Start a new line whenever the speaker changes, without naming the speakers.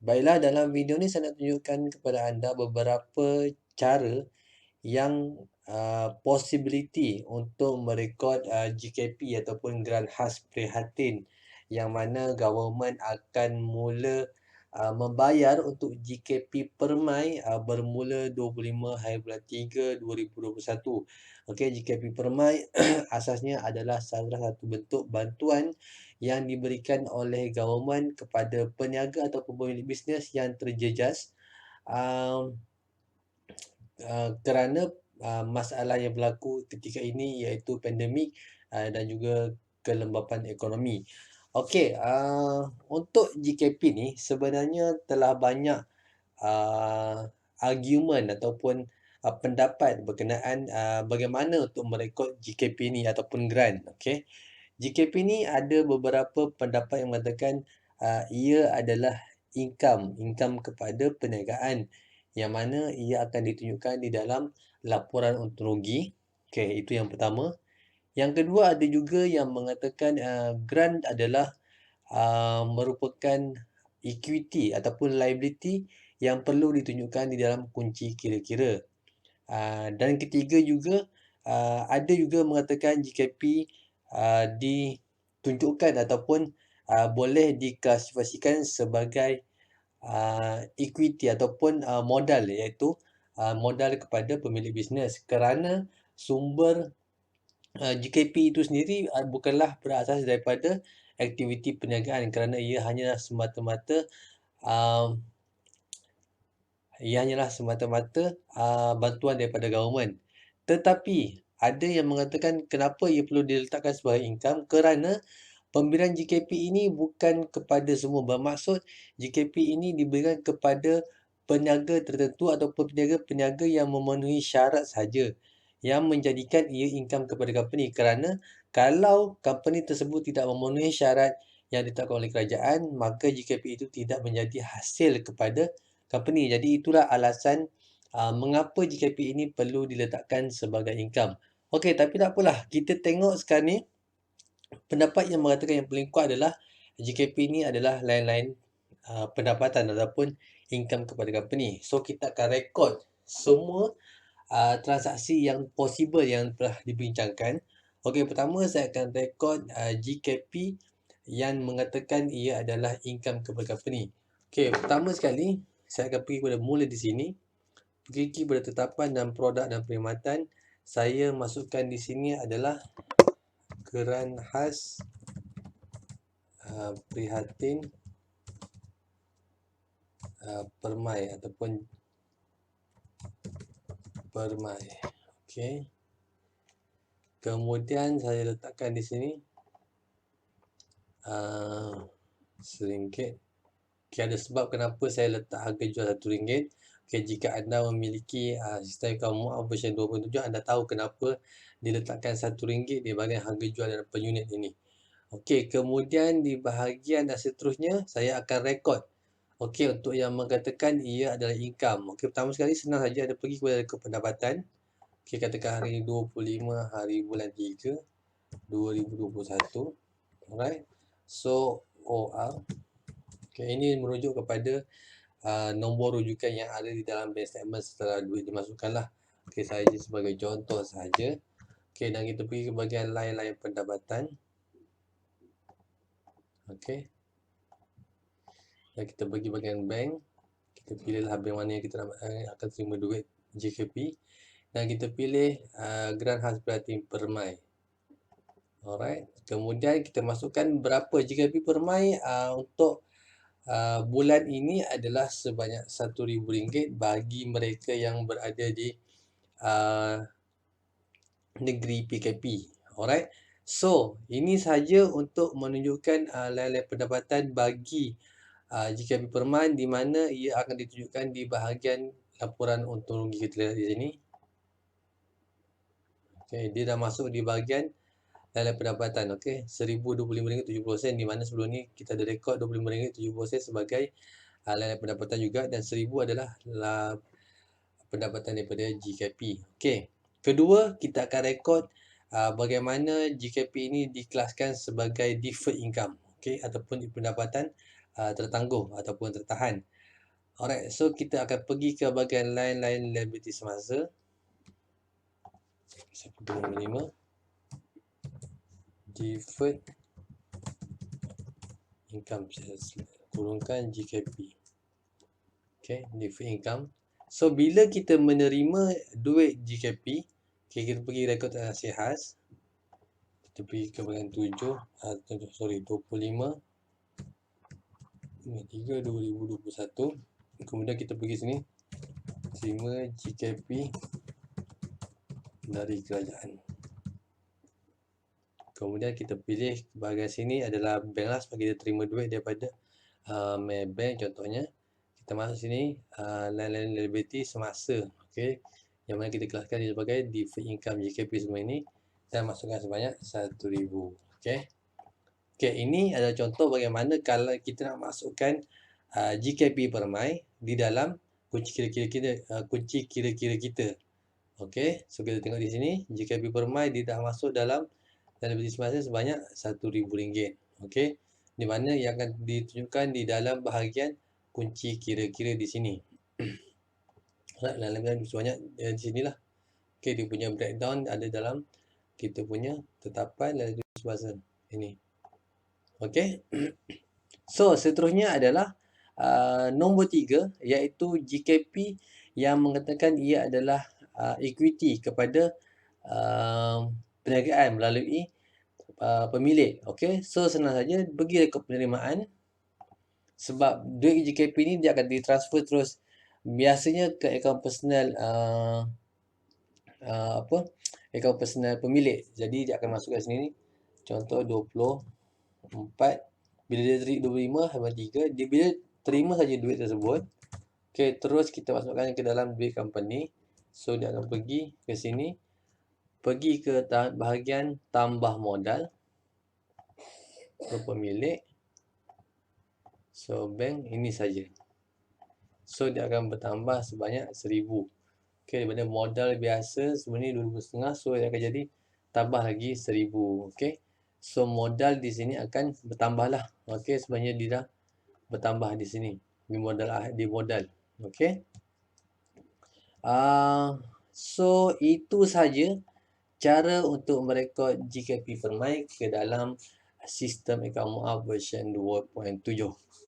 Baiklah, dalam video ni saya nak tunjukkan kepada anda beberapa cara yang possibility untuk merekod GKP ataupun Grant Khas Prihatin, yang mana government akan mula membayar untuk GKP Permai bermula 25 hari bulan 3 2021. Okey, GKP Permai asasnya adalah salah satu bentuk bantuan yang diberikan oleh government kepada peniaga ataupun pemilik bisnes yang terjejas um, kerana masalah yang berlaku ketika ini, iaitu pandemik dan juga kelembapan ekonomi. Okey, untuk GKP ni sebenarnya telah banyak argument ataupun pendapat berkenaan bagaimana untuk merekod GKP ni ataupun grant. Okey, GKP ni ada beberapa pendapat yang mengatakan ia adalah income kepada perniagaan, yang mana ia akan ditunjukkan di dalam laporan untung rugi. Okey, itu yang pertama. Yang kedua, ada juga yang mengatakan grant adalah merupakan equity ataupun liability yang perlu ditunjukkan di dalam kunci kira-kira. Dan ketiga juga, ada juga mengatakan GKP ditunjukkan ataupun boleh diklasifikasikan sebagai equity ataupun modal, iaitu modal kepada pemilik bisnes, kerana sumber GKP itu sendiri bukanlah berasas daripada aktiviti perniagaan, kerana ia hanyalah semata-mata bantuan daripada government. Tetapi ada yang mengatakan kenapa ia perlu diletakkan sebagai income, kerana pemberian GKP ini bukan kepada semua. Bermaksud GKP ini diberikan kepada peniaga tertentu ataupun peniaga-peniaga yang memenuhi syarat sahaja, yang menjadikan ia income kepada company. Kerana kalau company tersebut tidak memenuhi syarat yang ditetapkan oleh kerajaan, maka GKP itu tidak menjadi hasil kepada company. Jadi itulah alasan mengapa GKP ini perlu diletakkan sebagai income. Okey, tapi tak apalah. Kita tengok sekarang ni, pendapat yang mengatakan yang paling kuat adalah GKP ini adalah lain-lain pendapatan ataupun income kepada company. So, kita akan rekod semua transaksi yang possible yang telah dibincangkan. Okey, pertama saya akan rekod GKP yang mengatakan ia adalah income kepada company. Okey, pertama sekali saya akan pergi kepada mula di sini. Pergi kepada tetapan dan produk dan perkhidmatan. Saya masukkan di sini adalah Grant Khas Prihatin Permai ataupun Permai. Okey. Kemudian saya letakkan di sini RM1. Okey, ada sebab kenapa saya letak harga jual RM1. Okey, jika anda memiliki sistem akaun muaf version 2.7, anda tahu kenapa diletakkan RM1 di bahagian harga jual dan per unit ini. Okey, kemudian di bahagian seterusnya saya akan rekod. Okey, untuk yang mengatakan ia adalah income. Okey, pertama sekali senang saja, ada pergi kepada pendapatan. Okey, katakan hari ini 25 hari bulan 3 2021. Alright. So, OR. Okey, ini merujuk kepada nombor rujukan yang ada di dalam bank statement setelah duit dimasukkan lah. Okey, saya sebagai contoh sahaja. Okey, dan kita pergi ke bahagian lain-lain pendapatan. Okey. Dan kita pergi bahagian bank. Kita pilihlah bank mana yang kita akan terima duit GKP. Dan kita pilih Grant Khas Prihatin Permai. Alright. Kemudian kita masukkan berapa GKP Permai untuk bulan ini adalah sebanyak RM1,000 bagi mereka yang berada di negeri PKP. Alright. So, ini sahaja untuk menunjukkan lain-lain pendapatan bagi GKP Permai, di mana ia akan ditunjukkan di bahagian laporan untung rugi. Kita lihat di sini. Okay, dia dah masuk di bahagian lain-lain pendapatan. Okey, RM1,025.70, di mana sebelum ni kita ada rekod RM25.70 sebagai lain-lain pendapatan juga, dan RM1,000 adalah pendapatan daripada GKP. Okey, kedua kita akan rekod bagaimana GKP ini dikelaskan sebagai deferred income, okey, ataupun pendapatan tertangguh ataupun tertahan. Alright, so kita akan pergi ke bahagian lain-lain liability semasa. Saya pergi nombor 5. Deferred income, kurungkan GKP. Okay, deferred income. So, bila kita menerima duit GKP, okay, kita pergi rekod transaksi khas. Kita pergi ke bahagian 7, 25 3 2021. Kemudian kita pergi sini, terima GKP dari kerajaan. Kemudian kita pilih bahagian sini adalah bank lah, sebab kita terima duit daripada Maybank contohnya. Kita masuk sini, lain-lain liability semasa, okay, yang mana kita kelaskan dia sebagai deferred income GKP semua ini, dan masukkan sebanyak 1,000. Okay. Okay, ini adalah contoh bagaimana kalau kita nak masukkan GKP permai di dalam kunci kira-kira kita. Okay, so kita tengok di sini GKP permai dia dah masuk dalam liability semasa sebanyak RM1,000. Okay, di mana yang akan ditunjukkan di dalam bahagian kunci kira-kira di sini. Dalam sebanyak di sinilah. Okay, dia punya breakdown ada dalam kita punya tetapan liability semasa ini. Okay. So, seterusnya adalah nombor 3, iaitu GKP yang mengatakan ia adalah equity kepada perniagaan melalui pemilik. Okay, so senang saja pergi rekod penerimaan, sebab duit GKP ni dia akan ditransfer terus biasanya ke akaun personal akaun personal pemilik. Jadi dia akan masuk kat sini ni. Contoh 24, bila dia terima 25 hamba 3, dia bila terima saja duit tersebut, okay, terus kita masukkan ke dalam duit company. So dia akan pergi ke sini, pergi ke bahagian tambah modal ke pemilik. So bank ini saja. So dia akan bertambah sebanyak 1,000. Okay, daripada modal biasa sebenarnya 2,500, so dia akan jadi tambah lagi 1,000. Okay, so modal di sini akan bertambah lah. Okay, sebenarnya dia dah bertambah di sini di modal. Okay, so itu saja cara untuk merekod GKP permai ke dalam sistem akaun muaf version 2.7.